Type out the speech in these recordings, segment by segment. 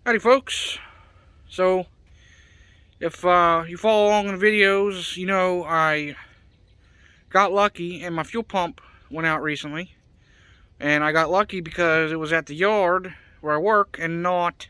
Howdy folks. So if you follow along in the videos, you know I got lucky and my fuel pump went out recently. And I got lucky because it was at the yard where I work and not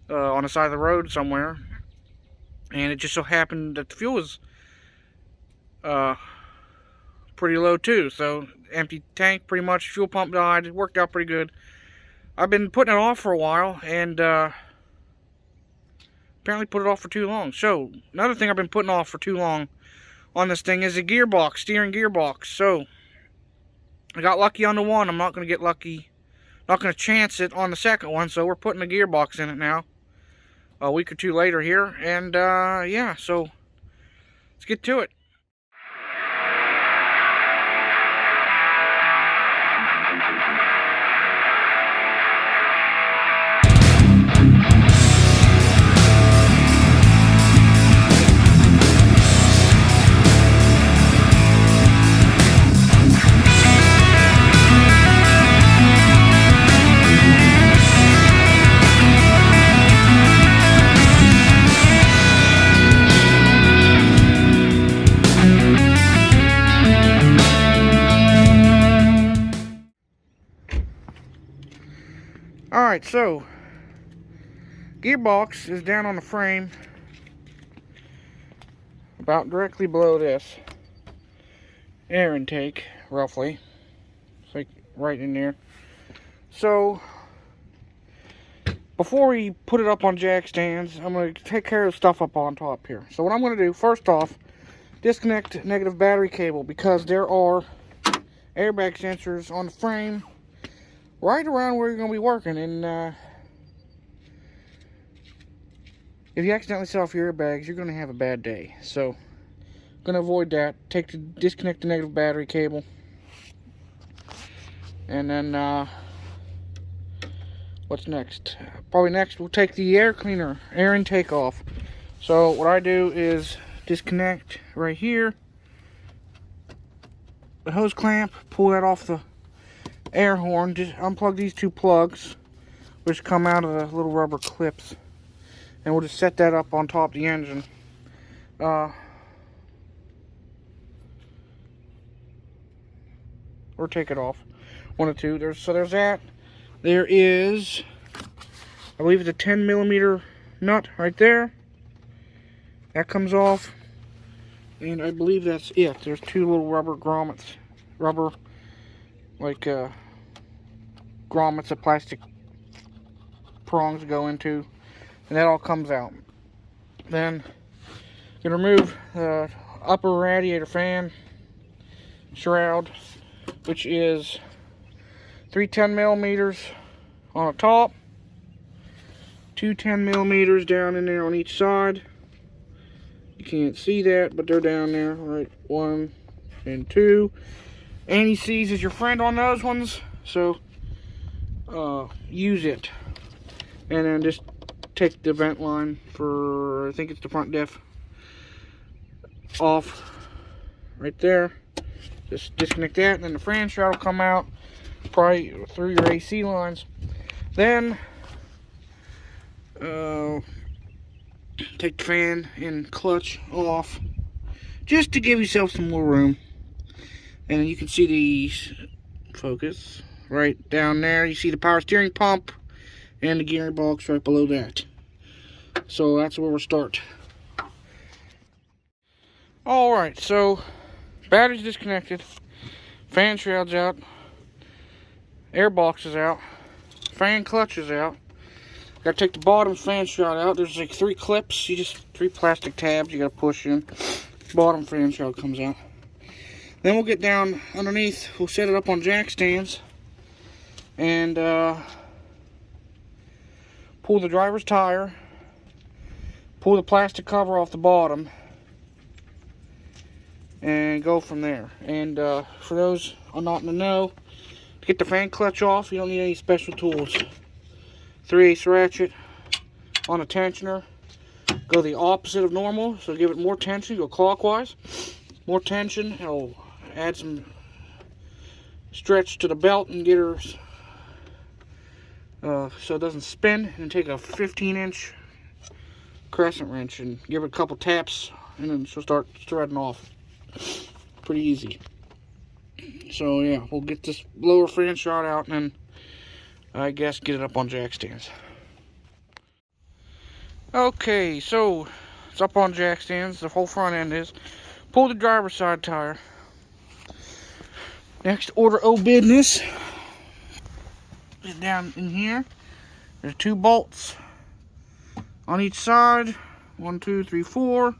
on the side of the road somewhere. And it just so happened that the fuel was pretty low too. So empty tank, pretty much. Fuel pump died. It worked out pretty good. I've been putting it off for a while and apparently put it off for too long. So another thing I've been putting off for too long on this thing is a gearbox, steering gearbox. So I got lucky on the one. I'm not going to get lucky, not going to chance it on the second one. So we're putting a gearbox in it now, a week or two later here. And yeah, so let's get to it. Alright, so gearbox is down on the frame about directly below this air intake, roughly. It's like right in there. So before we put it up on jack stands, I'm going to take care of stuff up on top here. So what I'm going to do, first off, disconnect negative battery cable, because there are airbag sensors on the frame right around where you're going to be working, and if you accidentally set off your airbags, you're going to have a bad day. So I'm going to avoid that. Disconnect the negative battery cable, and then what's next? Probably next we'll take the air cleaner, air intake off. So what I do is disconnect right here the hose clamp, pull that off the air horn, just unplug these two plugs which come out of the little rubber clips, and we'll just set that up on top of the engine. Or take it off, one or two. There's that. There is, I believe it's a 10mm nut right there that comes off, and I believe that's it. There's two little rubber grommets, like grommets that plastic prongs go into, and that all comes out. Then you can remove the upper radiator fan shroud, which is 3 10mm on the top, 2 10mm down in there on each side. You can't see that, but they're down there, right? 1 and 2. Anti-seize is your friend on those ones, so use it. And then just take the vent line for, I think it's the front diff, off right there. Just disconnect that, and then the fan shroud will come out probably through your AC lines. Then take the fan and clutch off, just to give yourself some more room. And you can see the focus right down there. You see the power steering pump and the gearbox right below that. So that's where we'll start. Alright, so battery's disconnected, fan shroud's out, air box is out, fan clutch is out. Gotta take the bottom fan shroud out. There's like 3 clips, 3 plastic tabs you gotta push in. Bottom fan shroud comes out. Then we'll get down underneath, we'll set it up on jack stands, and pull the driver's tire, pull the plastic cover off the bottom, and go from there. And for those not in the know, to get the fan clutch off, you don't need any special tools. 3/8 ratchet on a tensioner. Go the opposite of normal, so give it more tension. Go clockwise. More tension. It'll add some stretch to the belt and get her so it doesn't spin, and take a 15-inch crescent wrench and give it a couple taps, and then she'll start threading off. Pretty easy. So yeah, we'll get this lower fan shot out, and then I guess get it up on jack stands. Okay, so it's up on jack stands. The whole front end is. Pull the driver's side tire. Next order of business is down in here. There's 2 bolts on each side. 1, 2, 3, 4.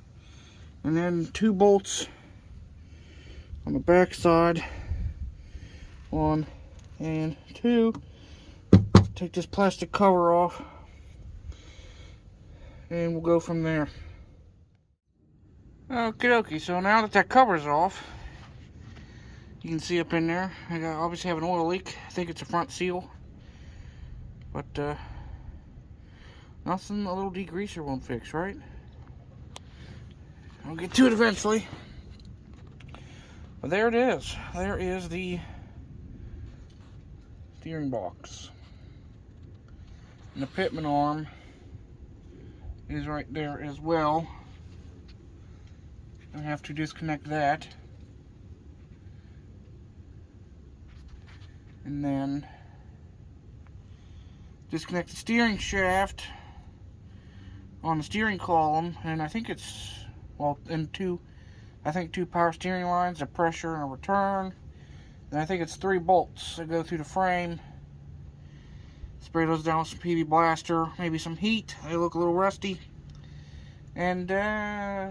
And then 2 bolts on the back side. 1 and 2. Take this plastic cover off, and we'll go from there. Okie dokie, so now that cover's off, you can see up in there, I obviously have an oil leak. I think it's a front seal. But, nothing a little degreaser won't fix, right? I'll get to it eventually. But there it is. There is the steering box. And the Pitman arm is right there as well. I have to disconnect that. And then disconnect the steering shaft on the steering column, and I think it's, well, in 2 power steering lines, a pressure and a return. And I think it's 3 bolts that go through the frame. Spray those down with some PV Blaster, maybe some heat. They look a little rusty. And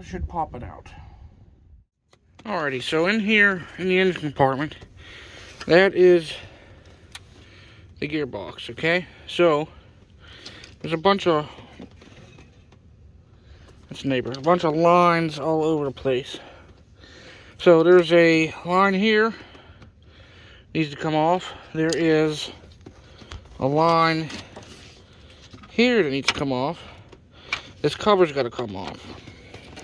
should pop it out. Alrighty, so in here, in the engine compartment, that is the gearbox, okay? So, there's a bunch of, that's neighbor, a bunch of lines all over the place. So, there's a line here, needs to come off. There is a line here that needs to come off. This cover's got to come off.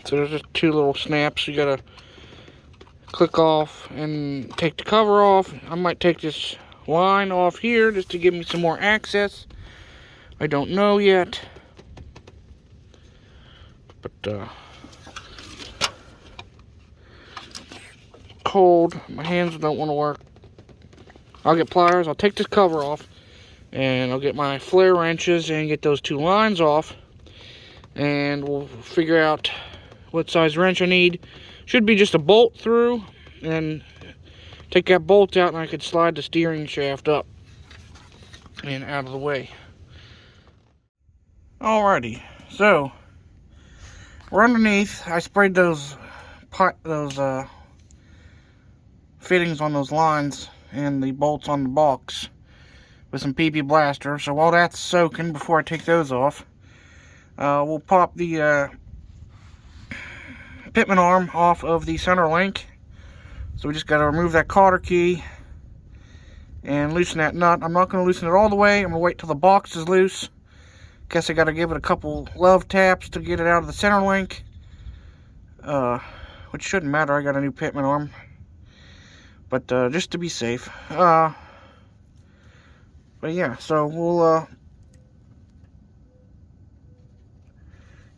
So there's just 2 little snaps you got to click off and take the cover off. I might take this line off here just to give me some more access. I don't know yet. But cold. My hands don't want to work. I'll get pliers. I'll take this cover off. And I'll get my flare wrenches and get those 2 lines off. And we'll figure out what size wrench I need. Should be just a bolt through. And take that bolt out, and I could slide the steering shaft up and out of the way. Alrighty, so we're underneath. I sprayed those fittings on those lines and the bolts on the box with some PB Blaster. So while that's soaking, before I take those off, we'll pop the Pitman arm off of the center link. So we just got to remove that cotter key and loosen that nut. I'm not going to loosen it all the way. I'm going to wait till the box is loose. Guess I got to give it a couple love taps to get it out of the center link. Which shouldn't matter. I got a new Pitman arm. But just to be safe. But yeah, so we'll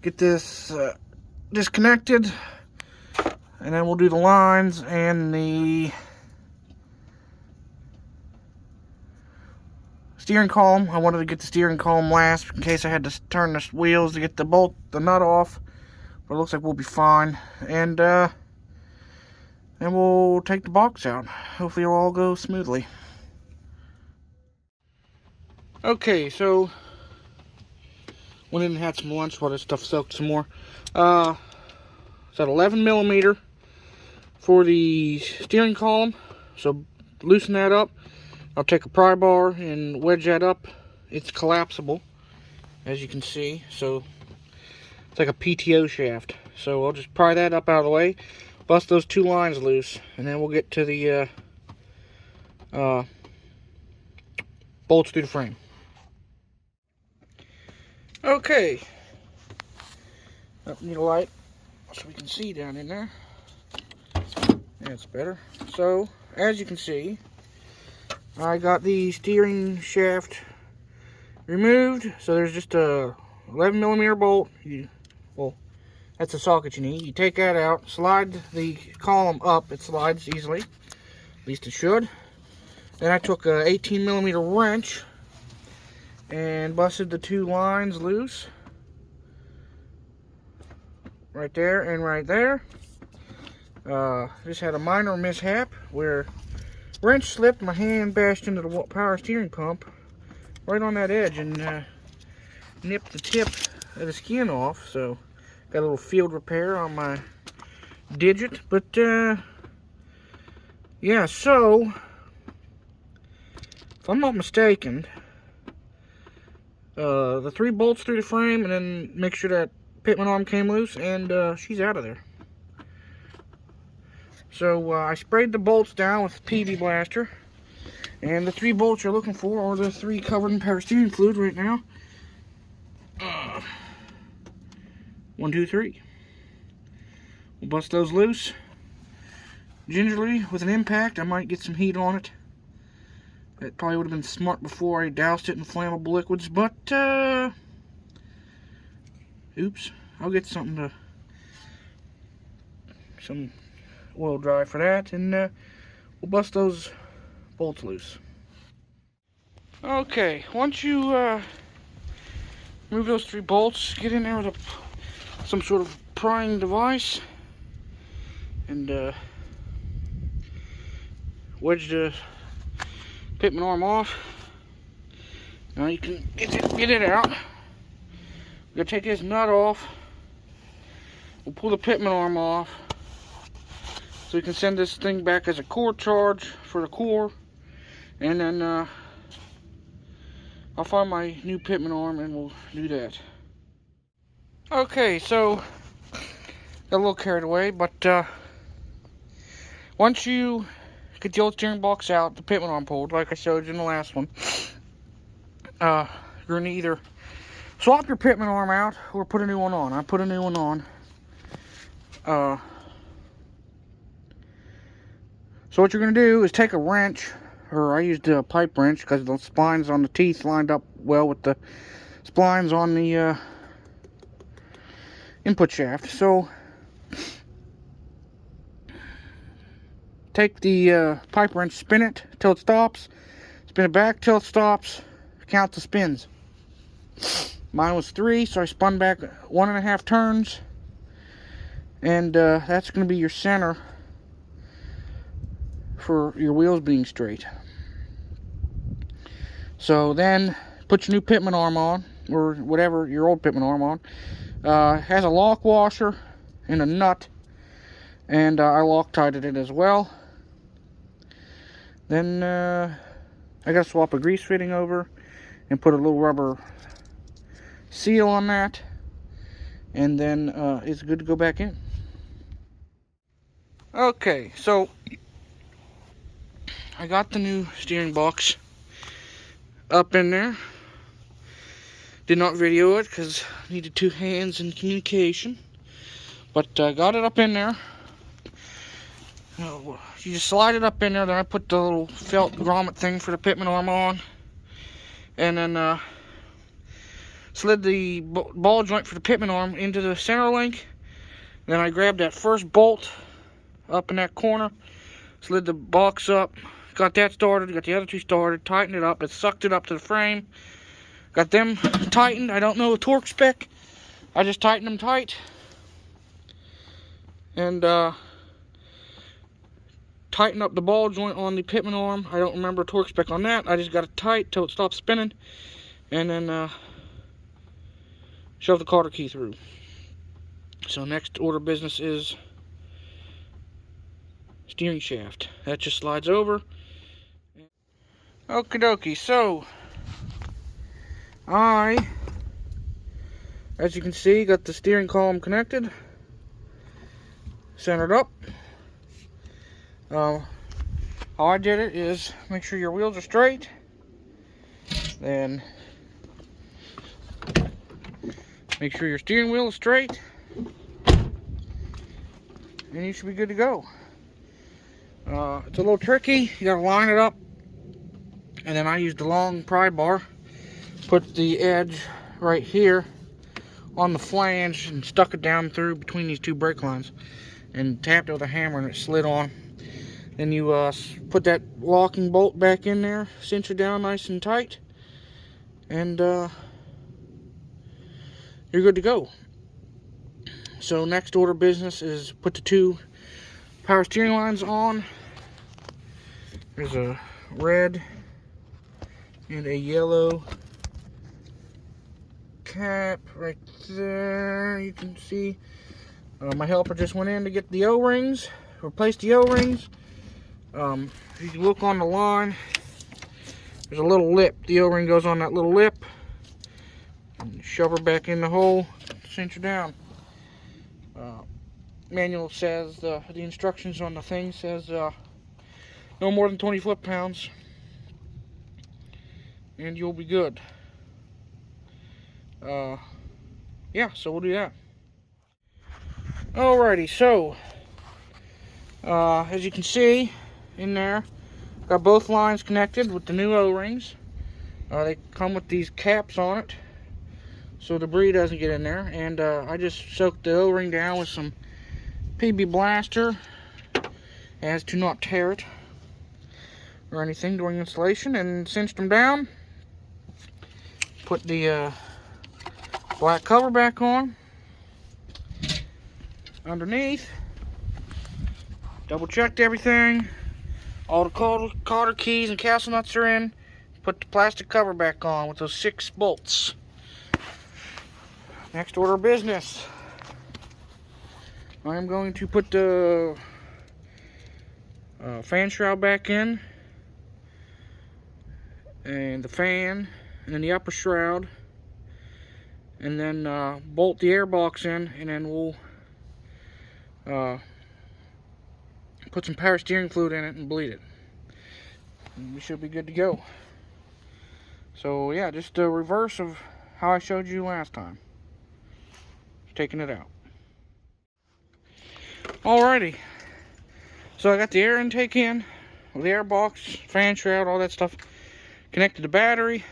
get this disconnected, and then we'll do the lines and the steering column. I wanted to get the steering column last in case I had to turn the wheels to get the nut off, but it looks like we'll be fine. And then we'll take the box out. Hopefully it'll all go smoothly. Okay, so went in and had some lunch while this stuff soaked some more. It's at 11mm for the steering column. So loosen that up. I'll take a pry bar and wedge that up. It's collapsible, as you can see. So it's like a PTO shaft. So I'll just pry that up out of the way, bust those 2 lines loose, and then we'll get to the bolts through the frame. Okay. Need a light so we can see down in there. That's better. So, as you can see, I got the steering shaft removed. So there's just a 11mm bolt. Well, that's the socket you need. You take that out, slide the column up. It slides easily, at least it should. Then I took a 18mm wrench and busted the 2 lines loose. Right there and right there. Just had a minor mishap where wrench slipped, my hand bashed into the power steering pump right on that edge and nipped the tip of the skin off. So got a little field repair on my digit. But yeah, so if I'm not mistaken, the 3 bolts through the frame, and then make sure that Pitman arm came loose, and she's out of there. So I sprayed the bolts down with PV Blaster, and the 3 bolts you're looking for are the 3 covered in power steering fluid right now. 1, 2, 3. We'll bust those loose gingerly with an impact. I might get some heat on it. That probably would have been smart before I doused it in flammable liquids, but oops, I'll get some oil dry for that, and we'll bust those bolts loose. Okay, once you remove those 3 bolts, get in there with some sort of prying device and wedge the Pitman arm off. Now you can get it out. We're gonna take this nut off. We'll pull the Pitman arm off, so we can send this thing back as a core charge for the core, and then I'll find my new Pitman arm and we'll do that. Okay, so got a little carried away, but once you get the old steering box out, the Pitman arm pulled, like I showed you in the last one, you're going to either swap your Pitman arm out or put a new one on. I put a new one on. So what you're going to do is take a wrench, or I used a pipe wrench because the splines on the teeth lined up well with the splines on the input shaft. So take the pipe wrench, spin it till it stops, spin it back till it stops, count the spins. Mine was 3, so I spun back 1.5 turns, and that's going to be your center for your wheels being straight. So then put your new Pitman arm on, or whatever your old Pitman arm on. It has a lock washer and a nut, and I Loctited it as well. Then I got to swap a grease fitting over and put a little rubber seal on that, and then it's good to go back in. Okay, so I got the new steering box up in there. Did not video it because I needed 2 hands in communication, but I got it up in there. You just slide it up in there. Then I put the little felt grommet thing for the Pitman arm on, and then slid the ball joint for the Pitman arm into the center link. Then I grabbed that first bolt up in that corner, slid the box up, got that started, got the other 2 started, tightened it up, it sucked it up to the frame, got them tightened. I don't know the torque spec, I just tightened them tight, and tighten up the ball joint on the Pitman arm. I don't remember torque spec on that. I just got it tight till it stopped spinning, and then shove the Carter key through. So next order of business is steering shaft. That just slides over. Okie dokie. So I, as you can see, got the steering column connected, centered up. How I did it is make sure your wheels are straight, then make sure your steering wheel is straight, and you should be good to go. It's a little tricky. You gotta line it up, and then I used the long pry bar, put the edge right here on the flange and stuck it down through between these two brake lines and tapped it with a hammer, and it slid on. Then you put that locking bolt back in there, cinch it down nice and tight, and you're good to go. So next order of business is put the two power steering lines on. There's a red and a yellow cap right there. You can see my helper just went in to get the O-rings, replace the O-rings. If you look on the line, there's a little lip. The O-ring goes on that little lip. And shove her back in the hole, cinch her down. Manual says, the instructions on the thing says no more than 20 foot-pounds, and you'll be good. Yeah, so we'll do that. Alrighty, so as you can see in there, got both lines connected with the new O-rings. They come with these caps on it so debris doesn't get in there, and I just soaked the O-ring down with some PB Blaster as to not tear it or anything during installation, and cinched them down. Put the black cover back on underneath. Double checked everything. All the cotter keys and castle nuts are in. Put the plastic cover back on with those 6 bolts. Next order of business, I'm going to put the fan shroud back in, and the fan, and then the upper shroud, and then bolt the airbox in, and then we'll put some power steering fluid in it and bleed it. And we should be good to go. So yeah, just a reverse of how I showed you last time. Taking it out. Alrighty, so I got the air intake in, the airbox, fan shroud, all that stuff. Connected the battery.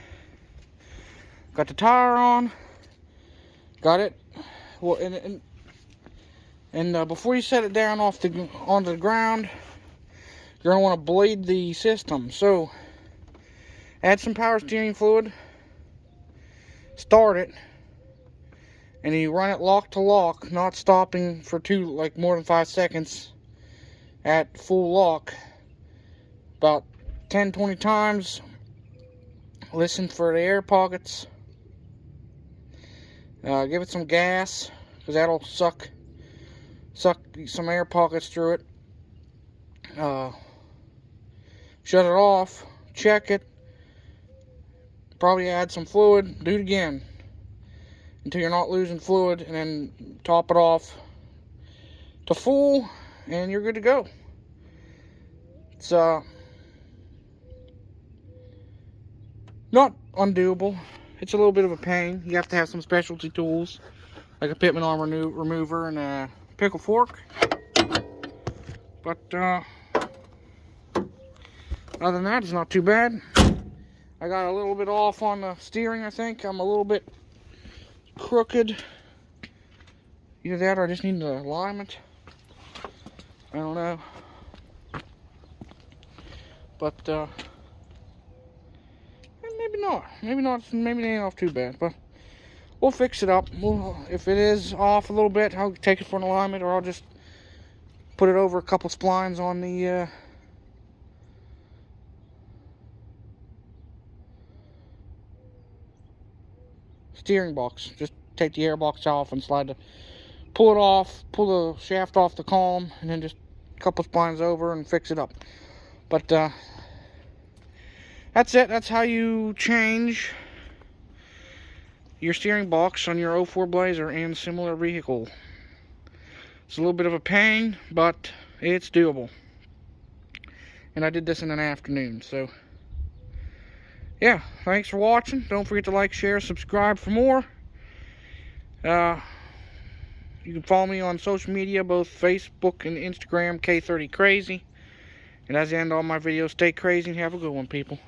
Got the tire on. Got it. Well, and before you set it down onto the ground, you're gonna want to bleed the system. So add some power steering fluid. Start it. And you run it lock to lock, not stopping for more than 5 seconds at full lock. About 10-20 times. Listen for the air pockets. Give it some gas, because that'll suck some air pockets through it. Shut it off. Check it. Probably add some fluid. Do it again until you're not losing fluid, and then top it off to full, and you're good to go. It's not undoable. It's a little bit of a pain. You have to have some specialty tools like a Pitman arm remover and a pickle fork, but other than that, it's not too bad. I got a little bit off on the steering. I think I'm a little bit crooked. Either that or I just need the alignment. I don't know. But maybe not. Maybe it ain't off too bad. But we'll fix it up. If it is off a little bit, I'll take it for an alignment, or I'll just put it over a couple splines on the steering box. Just take the airbox off and pull it off, pull the shaft off the column, and then just a couple splines over and fix it up. But that's it. That's how you change your steering box on your 04 Blazer and similar vehicle. It's a little bit of a pain, but it's doable. And I did this in an afternoon, so yeah, thanks for watching. Don't forget to like, share, subscribe for more. You can follow me on social media, both Facebook and Instagram, K30Crazy. And as I end all my videos, stay crazy and have a good one, people.